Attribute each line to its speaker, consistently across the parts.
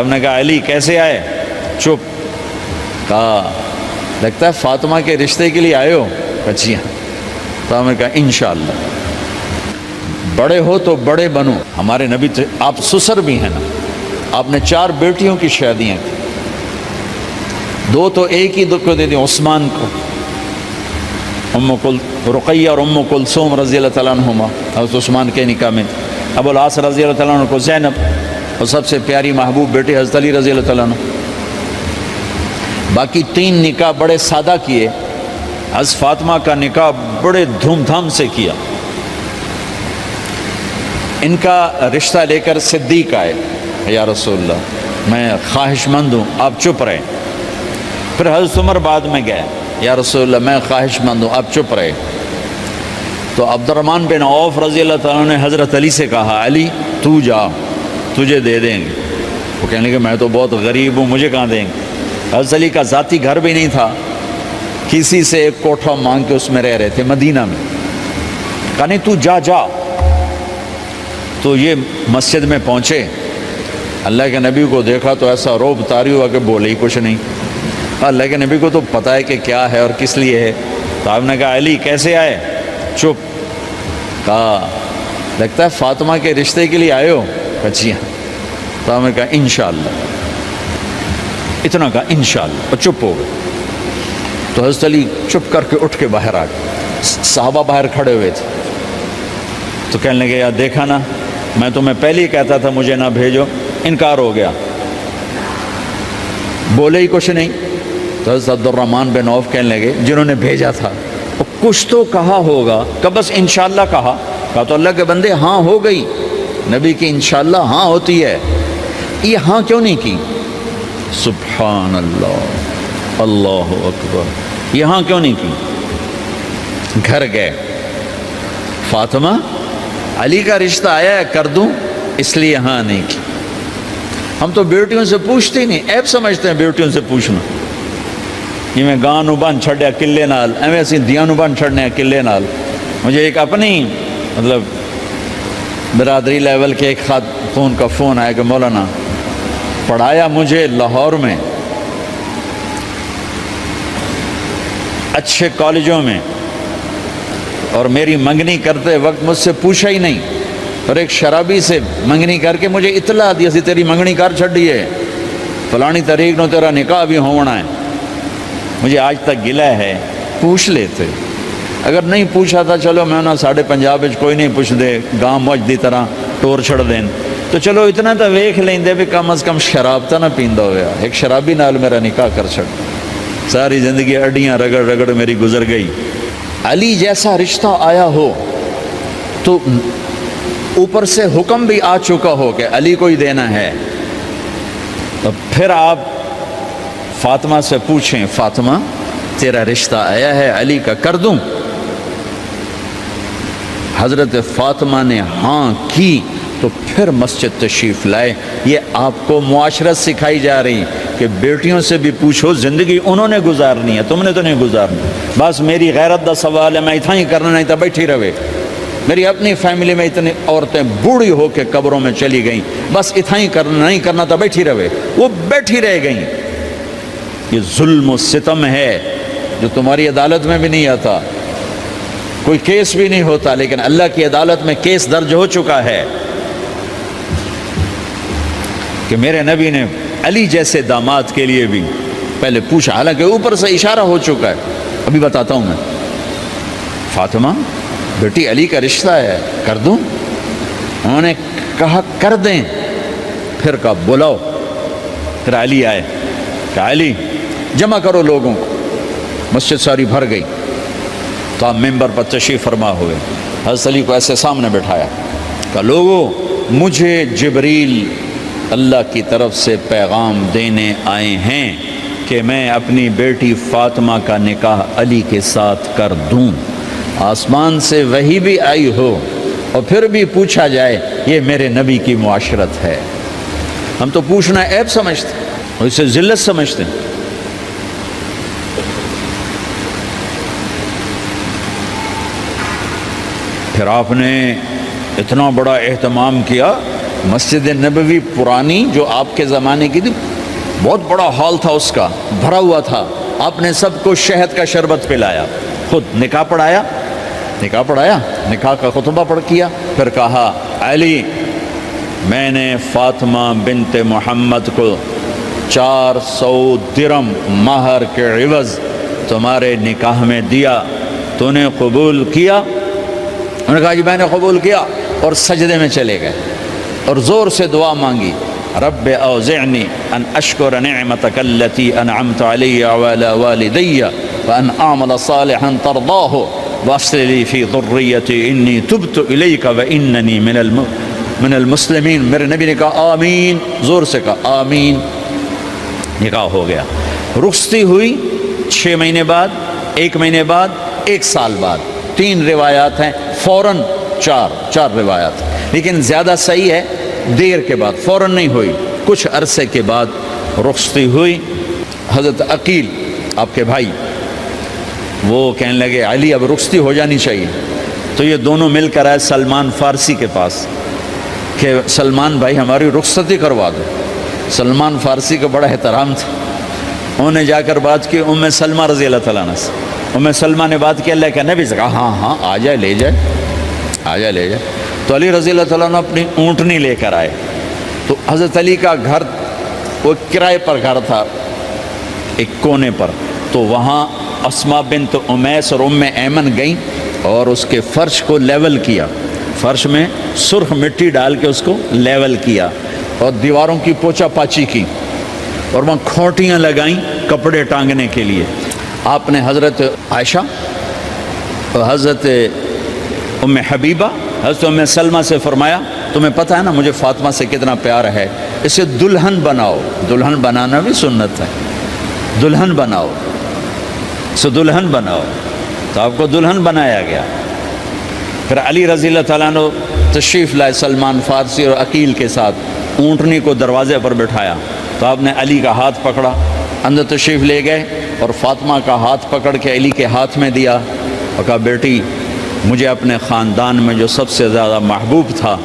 Speaker 1: ہم نے کہا علی کیسے آئے؟ چپ. کہا لگتا ہے فاطمہ کے رشتے کے لیے آئے ہو؟ کہا جی ہاں. تو ہم نے کہا انشاءاللہ بڑے ہو تو بڑے بنو. ہمارے نبی تو آپ سسر بھی ہیں نا، آپ نے 4 بیٹیوں کی شادیاں کی، 2 تو ایک ہی کو دے دیں عثمان کو، رقیہ اور ام کلثوم رضی اللہ تعالیٰ عنہما حضرت عثمان کے نکاح میں، ابو العاص رضی اللہ تعالیٰ عنہ کو زینب، اور سب سے پیاری محبوب بیٹی حضرت علی رضی اللہ تعالیٰ عنہ. باقی 3 نکاح بڑے سادہ کیے، حضرت فاطمہ کا نکاح بڑے دھوم دھام سے کیا. ان کا رشتہ لے کر صدیق آئے، یا رسول اللہ میں خواہش مند ہوں، آپ چپ رہے. پھر حضرت عمر بعد میں گئے، یا رسول اللہ میں خواہش مند ہوں، آپ چپ رہے. تو عبد الرحمن بن عوف رضی اللہ تعالیٰ نے حضرت علی سے کہا علی تو جا، تجھے دے دیں گے. وہ کہنے لگے میں تو بہت غریب ہوں، مجھے کہاں دیں گے. حضرت علی کا ذاتی گھر بھی نہیں تھا، کسی سے ایک کوٹھا مانگ کے اس میں رہ رہے تھے مدینہ میں. کہا نہیں تو جا جا. تو یہ مسجد میں پہنچے، اللہ کے نبی کو دیکھا تو ایسا روب طاری ہوا کہ بولے ہی کچھ نہیں. اللہ کے نبی کو تو پتہ ہے کہ کیا ہے اور کس لیے ہے. تو آپ نے کہا علی کیسے آئے؟ چپ. کہا لگتا ہے فاطمہ کے رشتے کے لیے آئے ہو؟ کہا جی ہاں. تو ہم نے کہا انشاءاللہ. اتنا کہا انشاءاللہ اور چپ ہو گئے. تو حضرت علی چپ کر کے اٹھ کے باہر آ گئے، صحابہ باہر کھڑے ہوئے تھے. تو کہنے لگے یار دیکھا نا، میں تمہیں پہلے ہی کہتا تھا مجھے نہ بھیجو، انکار ہو گیا، بولے ہی کچھ نہیں. تو حضرت عبد الرحمن بن عوف کہنے لگے جنہوں نے بھیجا تھا کچھ تو کہا ہوگا، کہ بس انشاءاللہ کہا. کہا تو اللہ کے بندے ہاں ہو گئی، نبی کی انشاءاللہ ہاں ہوتی ہے، یہ ہاں کیوں نہیں کی؟ سبحان اللہ، اللہ اکبر، یہ ہاں کیوں نہیں کی؟ گھر گئے، فاطمہ علی کا رشتہ آیا ہے کر دوں، اس لیے ہاں نہیں کی. ہم تو بیٹیوں سے پوچھتے ہی نہیں، عیب سمجھتے ہیں بیٹیوں سے پوچھنا. یہ میں گاں نو بن چھڑیا قلعے نال، ایویں اسی دیاں نو بن چھڑنے قلعے نال. مجھے ایک اپنی مطلب برادری لیول کے ایک خاتون کا فون آیا کہ مولانا پڑھایا مجھے لاہور میں اچھے کالجوں میں، اور میری منگنی کرتے وقت مجھ سے پوچھا ہی نہیں، اور ایک شرابی سے منگنی کر کے مجھے اطلاع دی سی تیری منگنی کر چھڑی ہے، فلانی تاریخ نو تیرا نکاح بھی ہونا ہے. مجھے آج تک گلہ ہے، پوچھ لیتے. اگر نہیں پوچھا تھا چلو میں نہ ساڑھے پنجاب کوئی نہیں پوچھ دے، گاں موج دی طرح ٹور چھڑ دین، تو چلو اتنا تو ویکھ لیندے بھی کم از کم شراب تو نہ پیندا ہویا. ایک شرابی نال میرا نکاح کر چھڑ، ساری زندگی اڈیاں رگڑ رگڑ میری گزر گئی. علی جیسا رشتہ آیا ہو تو اوپر سے حکم بھی آ چکا ہو کہ علی کو ہی دینا ہے، تو پھر آپ فاطمہ سے پوچھیں فاطمہ تیرا رشتہ آیا ہے علی کا کر دوں؟ حضرت فاطمہ نے ہاں کی تو پھر مسجد تشریف لائے. یہ آپ کو معاشرت سکھائی جا رہی کہ بیٹیوں سے بھی پوچھو، زندگی انہوں نے گزارنی ہے، تم نے تو نہیں گزارنی. بس میری غیرت دا سوال ہے، میں اتنا ہی کرنا نہیں تھا بیٹھی رہے. میری اپنی فیملی میں اتنی عورتیں بوڑھی ہو کے قبروں میں چلی گئیں، بس اتنا ہی کرنا نہیں کرنا تھا بیٹھی رہے، وہ بیٹھی رہ گئیں. یہ ظلم و ستم ہے جو تمہاری عدالت میں بھی نہیں آتا، کوئی کیس بھی نہیں ہوتا، لیکن اللہ کی عدالت میں کیس درج ہو چکا ہے کہ میرے نبی نے علی جیسے داماد کے لیے بھی پہلے پوچھا، حالانکہ اوپر سے اشارہ ہو چکا ہے. ابھی بتاتا ہوں میں. فاطمہ بیٹی علی کا رشتہ ہے کر دوں؟ انہوں نے کہا کر دیں. پھر کہا بلاؤ. پھر علی آئے، کہا علی جمع کرو لوگوں کو. مسجد ساری بھر گئی. تو آپ ممبر پر تشریف فرما ہوئے. حضرت علی کو ایسے سامنے بٹھایا، کہا لوگوں مجھے جبریل اللہ کی طرف سے پیغام دینے آئے ہیں کہ میں اپنی بیٹی فاطمہ کا نکاح علی کے ساتھ کر دوں. آسمان سے وحی بھی آئی ہو اور پھر بھی پوچھا جائے، یہ میرے نبی کی معاشرت ہے. ہم تو پوچھنا عیب سمجھتے اور اسے ذلت سمجھتے ہیں. پھر آپ نے اتنا بڑا اہتمام کیا مسجد نبوی پرانی جو آپ کے زمانے کی تھی، بہت بڑا ہال تھا اس کا، بھرا ہوا تھا. آپ نے سب کو شہد کا شربت پلایا، خود نکاح پڑھایا، نکاح کا خطبہ پڑھ کیا، پھر کہا علی میں نے فاطمہ بنت محمد کو 400 درم مہر کے عوض تمہارے نکاح میں دیا، تو نے قبول کیا؟ انہوں نے کہا جی میں نے قبول کیا، اور سجدے میں چلے گئے اور زور سے دعا مانگی، رب اوزعنی ان اشکر نعمتک التی انعمت علی وعلی والدی وان اعمل صالحا ترضاہ واصلح لی فی ذریتی انی تبت الیک واننی من المسلمین. میرے نبی نے کہا آمین، زور سے کہا آمین. نکاح ہو گیا. رخصتی ہوئی 6 مہینے بعد، 1 مہینے بعد، 1 سال بعد. 3 روایات ہیں، فوراً 4 روایات، لیکن زیادہ صحیح ہے دیر کے بعد، فوراً نہیں ہوئی، کچھ عرصے کے بعد رخصتی ہوئی. حضرت عقیل آپ کے بھائی وہ کہنے لگے علی اب رخصتی ہو جانی چاہیے. تو یہ دونوں مل کر آئے سلمان فارسی کے پاس کہ سلمان بھائی ہماری رخصتی کروا دو. سلمان فارسی کا بڑا احترام تھا، انہوں نے جا کر بات کی ام سلمہ رضی اللہ تعالیٰ عنہ سے. ام سلمہ نے بات کی اللہ کے نبی سے، کہا ہاں آ جائے لے جائے. تو علی رضی اللہ تعالیٰ عنہ اپنی اونٹنی لے کر آئے. تو حضرت علی کا گھر وہ کرائے پر گھر تھا ایک کونے پر، تو وہاں اسماء بنت امیس اور ام ایمن گئیں اور اس کے فرش کو لیول کیا، فرش میں سرخ مٹی ڈال کے اس کو لیول کیا اور دیواروں کی پوچا پاچی کی اور وہاں کھوٹیاں لگائیں کپڑے ٹانگنے کے لیے. آپ نے حضرت عائشہ اور حضرت ام حبیبہ، حضرت ام سلمہ سے فرمایا تمہیں پتہ ہے نا مجھے فاطمہ سے کتنا پیار ہے، اسے دلہن بناؤ. دلہن بنانا بھی سنت ہے، دلہن بناؤ، اسے دلہن بناؤ. تو آپ کو دلہن بنایا گیا. پھر علی رضی اللہ تعالیٰ عنہ تشریف لائے سلمان فارسی اور عقیل کے ساتھ، اونٹنی کو دروازے پر بٹھایا. تو آپ نے علی کا ہاتھ پکڑا، اندر تشریف لے گئے اور فاطمہ کا ہاتھ پکڑ کے علی کے ہاتھ میں دیا اور کہا بیٹی مجھے اپنے خاندان میں جو سب سے زیادہ محبوب تھا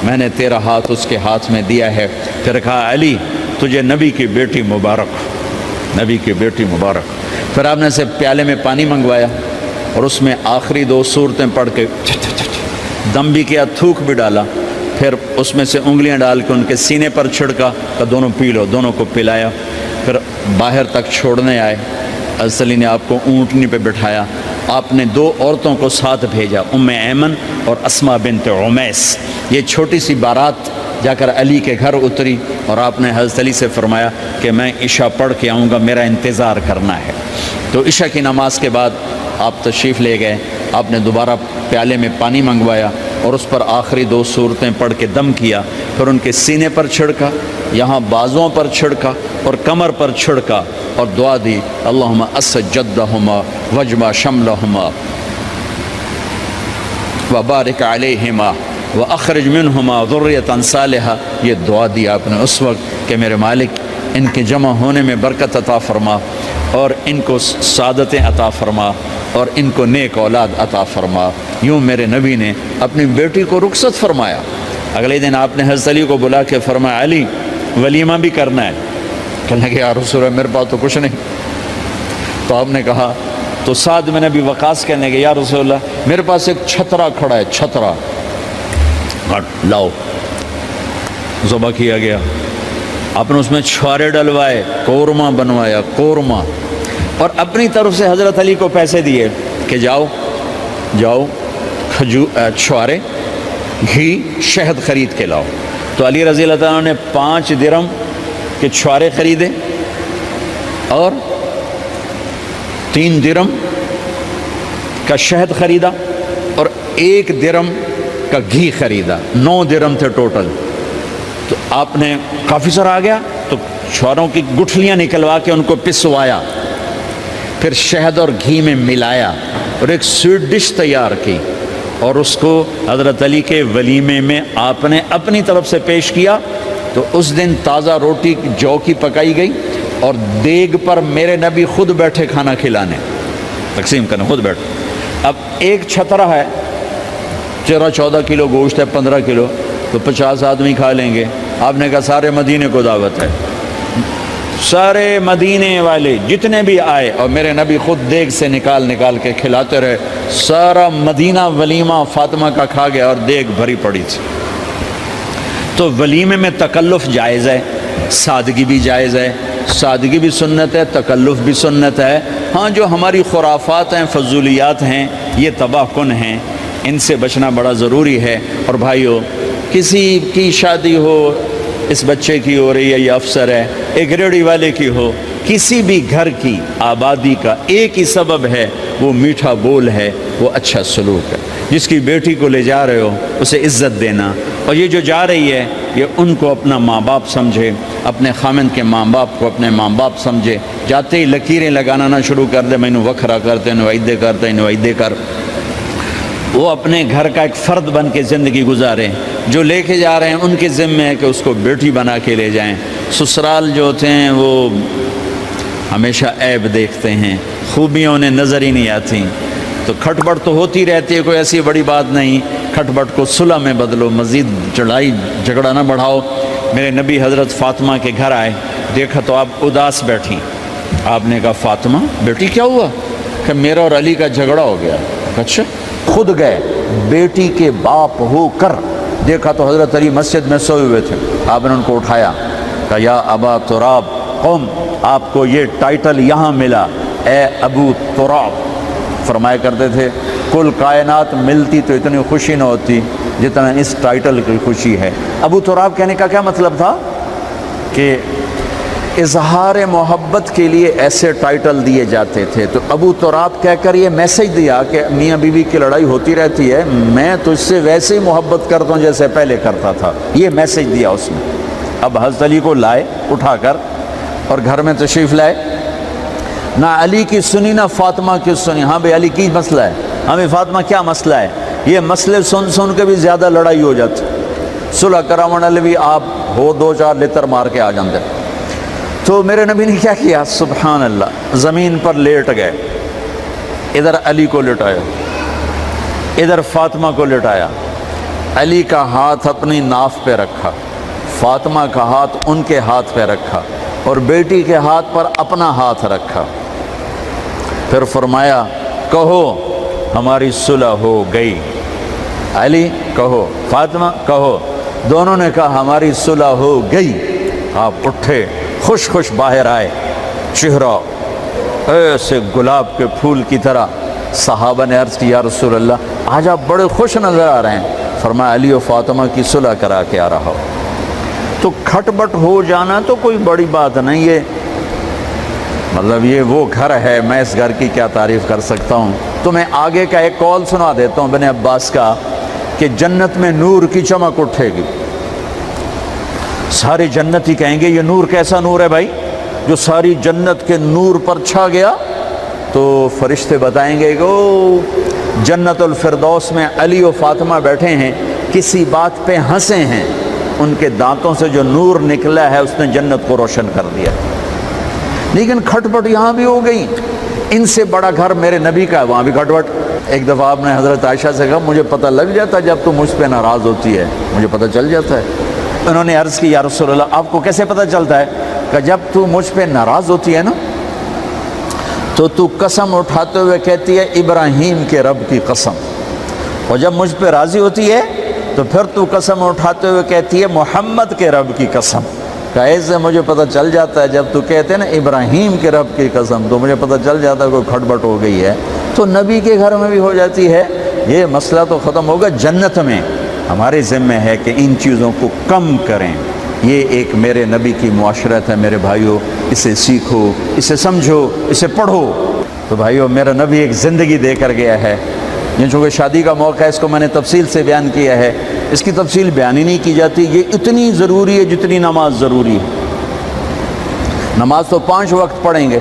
Speaker 1: میں نے تیرا ہاتھ اس کے ہاتھ میں دیا ہے. پھر کہا علی تجھے نبی کی بیٹی مبارک، نبی کی بیٹی مبارک. پھر آپ نے سے پیالے میں پانی منگوایا اور اس میں آخری 2 سورتیں پڑھ کے دم بھی کیا، تھوک بھی ڈالا. پھر اس میں سے انگلیاں ڈال کے ان کے سینے پر چھڑکا کہ دونوں پی لو، دونوں کو پلایا. پھر باہر تک چھوڑنے آئے، حضرت علی نے آپ کو اونٹنی پہ بٹھایا. آپ نے 2 عورتوں کو ساتھ بھیجا، ام ایمن اور اسماء بنت امیس. یہ چھوٹی سی بارات جا کر علی کے گھر اتری اور آپ نے حضرت علی سے فرمایا کہ میں عشاء پڑھ کے آؤں گا، میرا انتظار کرنا ہے. تو عشاء کی نماز کے بعد آپ تشریف لے گئے. آپ نے دوبارہ پیالے میں پانی منگوایا اور اس پر آخری 2 سورتیں پڑھ کے دم کیا. پھر ان کے سینے پر چھڑکا، یہاں بازوؤں پر چھڑکا اور کمر پر چھڑکا اور دعا دی اللہم اسد جدہما وجمع شملہما وبارک علیہما واخرج منہما ذریۃ صالحہ. یہ دعا دی آپ نے اس وقت کہ میرے مالک ان کے جمع ہونے میں برکت عطا فرما اور ان کو سعادتیں عطا فرما اور ان کو نیک اولاد عطا فرما. یوں میرے نبی نے اپنی بیٹی کو رخصت فرمایا. اگلے دن آپ نے حضرت علی کو بلا کے فرمایا علی ولیمہ بھی کرنا ہے. کہنے لگے یا رسول اللہ میرے پاس تو کچھ نہیں. تو آپ نے کہا، تو سعد بن ابی وقاص کہنے لگے یا رسول اللہ میرے پاس ایک چھترا کھڑا ہے، چھترا لاؤ. ذبح کیا گیا. آپ نے اس میں چھوارے ڈلوائے، قورمہ بنوایا، قورمہ، اور اپنی طرف سے حضرت علی کو پیسے دیے کہ جاؤ چھوارے، گھی، شہد خرید کے لاؤ. تو علی رضی اللہ تعالیٰ نے 5 درم کے چھوارے خریدے اور 3 درم کا شہد خریدا اور 1 درم کا گھی خریدا. 9 درم تھے ٹوٹل. تو آپ نے کافی سارا آ گیا تو چھواروں کی گٹھلیاں نکلوا کے ان کو پسوایا، پھر شہد اور گھی میں ملایا اور ایک سویٹ ڈش تیار کی اور اس کو حضرت علی کے ولیمے میں آپ نے اپنی طرف سے پیش کیا. تو اس دن تازہ روٹی جو کی پکائی گئی اور دیگ پر میرے نبی خود بیٹھے کھانا کھلانے، تقسیم کرنے خود بیٹھے. اب ایک چھترا ہے، 13-14 کلو گوشت ہے، 15 کلو، تو 50 آدمی کھا لیں گے۔ آپ نے کہا سارے مدینے کو دعوت ہے، سارے مدینے والے جتنے بھی آئے، اور میرے نبی خود دیگ سے نکال نکال کے کھلاتے رہے، سارا مدینہ ولیمہ فاطمہ کا کھا گیا اور دیگ بھری پڑی تھی۔ تو ولیمے میں تکلف جائز ہے، سادگی بھی جائز ہے، سادگی بھی سنت ہے، تکلف بھی سنت ہے۔ ہاں جو ہماری خرافات ہیں، فضولیات ہیں، یہ تباہ کن ہیں، ان سے بچنا بڑا ضروری ہے۔ اور بھائیو، کسی کی شادی ہو، اس بچے کی ہو رہی ہے، یہ افسر ہے، ایک ریڑھی والے کی ہو، کسی بھی گھر کی آبادی کا ایک ہی سبب ہے، وہ میٹھا بول ہے، وہ اچھا سلوک ہے۔ جس کی بیٹی کو لے جا رہے ہو اسے عزت دینا، اور یہ جو جا رہی ہے یہ ان کو اپنا ماں باپ سمجھے، اپنے خامند کے ماں باپ کو اپنے ماں باپ سمجھے۔ جاتے ہی لکیریں لگانا نہ شروع کر دے، مینو وکھرا کرتے نوائدے کرتے نوائدے کر۔ وہ اپنے گھر کا ایک فرد بن کے زندگی گزاریں۔ جو لے کے جا رہے ہیں ان کے ذمہ ہے کہ اس کو بیٹی بنا کے لے جائیں۔ سسرال جو ہوتے ہیں وہ ہمیشہ عیب دیکھتے ہیں، خوبیاں انہیں نظر ہی نہیں آتی۔ تو کھٹ بٹ تو ہوتی رہتی ہے، کوئی ایسی بڑی بات نہیں، کھٹ بٹ کو صلح میں بدلو، مزید لڑائی جھگڑا نہ بڑھاؤ۔ میرے نبی حضرت فاطمہ کے گھر آئے، دیکھا تو آپ اداس بیٹھی۔ آپ نے کہا فاطمہ بیٹی کیا ہوا؟ کہ میرا اور علی کا جھگڑا ہو گیا۔ اچھا؟ خود گئے بیٹی کے باپ ہو کر، دیکھا تو حضرت علی مسجد میں سوئے ہوئے تھے۔ آپ نے ان کو اٹھایا، کہا یا ابا تراب قم، آپ کو یہ ٹائٹل یہاں ملا، اے ابو تراب۔ فرمایا کرتے تھے کل کائنات ملتی تو اتنی خوشی نہ ہوتی جتنا اس ٹائٹل کی خوشی ہے۔ ابو تراب کہنے کا کیا مطلب تھا؟ کہ اظہار محبت کے لیے ایسے ٹائٹل دیے جاتے تھے۔ تو ابو تراب کہہ کر یہ میسج دیا کہ میاں بیوی کی لڑائی ہوتی رہتی ہے، میں تجھ سے ویسے ہی محبت کرتا ہوں جیسے پہلے کرتا تھا، یہ میسج دیا اس نے۔ اب حضرت علی کو لائے اٹھا کر اور گھر میں تشریف لائے، نہ علی کی سنی نہ فاطمہ کی سنی۔ ہاں بھائی علی کی مسئلہ ہے، ہاں بھائی فاطمہ کیا مسئلہ ہے؟ یہ مسئلے سن سن کے بھی زیادہ لڑائی ہو جاتی۔ صلح کراون والے بھی آپ ہو 2-4 لتر مار کے آ جاندے۔ تو میرے نبی نے کیا کیا؟ سبحان اللہ، زمین پر لیٹ گئے، ادھر علی کو لٹایا، ادھر فاطمہ کو لٹایا، علی کا ہاتھ اپنی ناف پہ رکھا، فاطمہ کا ہاتھ ان کے ہاتھ پہ رکھا، اور بیٹی کے ہاتھ پر اپنا ہاتھ رکھا۔ پھر فرمایا کہو ہماری صلح ہو گئی۔ علی کہو، فاطمہ کہو، دونوں نے کہا ہماری صلح ہو گئی۔ آپ اٹھے، خوش خوش باہر آئے، چہرہ ایسے گلاب کے پھول کی طرح۔ صحابہ نے عرض کی یا رسول اللہ آج آپ بڑے خوش نظر آ رہے ہیں۔ فرمایا علی و فاطمہ کی صلح کرا کے آ رہا ہو۔ تو کھٹ بٹ ہو جانا تو کوئی بڑی بات نہیں ہے، مطلب یہ وہ گھر ہے، میں اس گھر کی کیا تعریف کر سکتا ہوں۔ تو میں آگے کا ایک قول سنا دیتا ہوں ابن عباس کا، کہ جنت میں نور کی چمک اٹھے گی، سارے جنتی کہیں گے یہ نور کیسا نور ہے بھائی جو ساری جنت کے نور پر چھا گیا؟ تو فرشتے بتائیں گے کہ او جنت الفردوس میں علی و فاطمہ بیٹھے ہیں، کسی بات پہ ہنسے ہیں، ان کے دانتوں سے جو نور نکلا ہے اس نے جنت کو روشن کر دیا۔ لیکن کھٹ پٹ یہاں بھی ہو گئی، ان سے بڑا گھر میرے نبی کا ہے، وہاں بھی کھٹ پٹ۔ ایک دفعہ آپ نے حضرت عائشہ سے کہا مجھے پتہ لگ جاتا جب تو مجھ پہ ناراض ہوتی ہے، مجھے پتہ چل جاتا ہے۔ انہوں نے عرض کی یا رسول اللہ آپ کو کیسے پتہ چلتا ہے؟ کہ جب تو مجھ پہ ناراض ہوتی ہے نا تو قسم اٹھاتے ہوئے کہتی ہے ابراہیم کے رب کی قسم، اور جب مجھ پہ راضی ہوتی ہے تو پھر تو قسم اٹھاتے ہوئے کہتی ہے محمد کے رب کی قسم۔ کہ ایسے مجھے پتہ چل جاتا ہے جب تو کہتے ہیں نا ابراہیم کے رب کی قسم، تو مجھے پتہ چل جاتا ہے کوئی کھٹ بٹ ہو گئی ہے۔ تو نبی کے گھر میں بھی ہو جاتی ہے، یہ مسئلہ تو ختم ہوگا۔ جنت میں ہمارے ذمہ ہے کہ ان چیزوں کو کم کریں۔ یہ ایک میرے نبی کی معاشرت ہے میرے بھائیوں، اسے سیکھو، اسے سمجھو، اسے پڑھو۔ تو بھائیوں میرا نبی ایک زندگی دے کر گیا ہے، یہ چونکہ شادی کا موقع ہے اس کو میں نے تفصیل سے بیان کیا ہے، اس کی تفصیل بیان ہی نہیں کی جاتی۔ یہ اتنی ضروری ہے جتنی نماز ضروری ہے۔ نماز تو 5 وقت پڑھیں گے،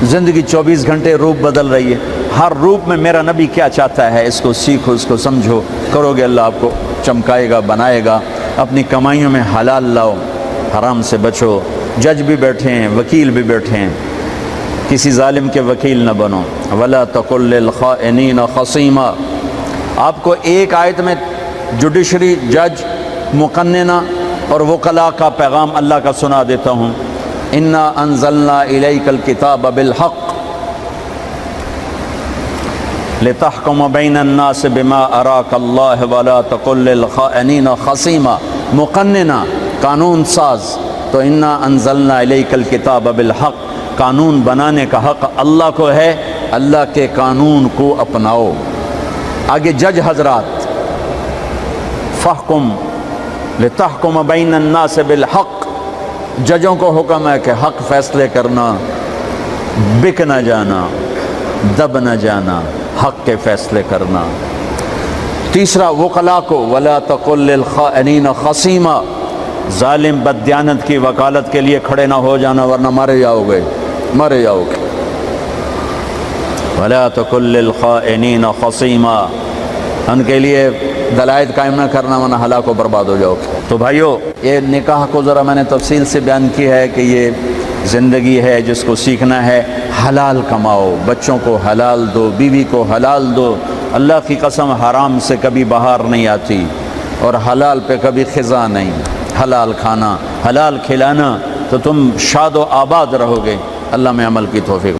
Speaker 1: زندگی 24 گھنٹے روپ بدل رہی ہے، ہر روپ میں میرا نبی کیا چاہتا ہے اس کو سیکھو، اس کو سمجھو، کرو گے اللہ آپ کو چمکائے گا، بنائے گا۔ اپنی کمائیوں میں حلال لاؤ، حرام سے بچو۔ جج بھی بیٹھے ہیں، وکیل بھی بیٹھے ہیں، کسی ظالم کے وکیل نہ بنو۔ وَلَا تَقُلْ لِلْخَائِنِينَ خَصِيمًا۔ آپ کو ایک آیت میں جوڈیشری جج مقننہ اور وکلاء کا پیغام اللہ کا سنا دیتا ہوں. انا انزلنا الیک الکتاب بالحق لتحکم بین الناس بما اراک اللہ ولا تکن للخائنین خصیما. مقننہ قانون ساز. تو انا انزلنا الیک الکتاب بالحق، قانون بنانے کا حق اللہ کو ہے، اللہ کے قانون کو اپناؤ. آگے جج حضرات، فحکم لتحکم بین الناس بالحق، ججوں کو حکم ہے کہ حق فیصلے کرنا، بک نہ جانا، دب نہ جانا، حق کے فیصلے کرنا. تیسرا وکلاء کو ولا تقل للخائنین خصیما، ظالم بددیانت کی وکالت کے لیے کھڑے نہ ہو جانا ورنہ مارے جاؤ گے، مارے جاؤ گے. ولا تقل للخائنین خصیما، ان کے لیے دلائل قائم نہ کرنا ورنہ ہلاک و برباد ہو جاؤ گے. تو بھائیو، یہ نکاح کو ذرا میں نے تفصیل سے بیان کی ہے کہ یہ زندگی ہے جس کو سیکھنا ہے. حلال کماؤ، بچوں کو حلال دو، بیوی کو حلال دو. اللہ کی قسم حرام سے کبھی بہار نہیں آتی اور حلال پہ کبھی خزاں نہیں. حلال کھانا، حلال کھلانا تو تم شاد و آباد رہو گے. اللہ میں عمل کی توفیق.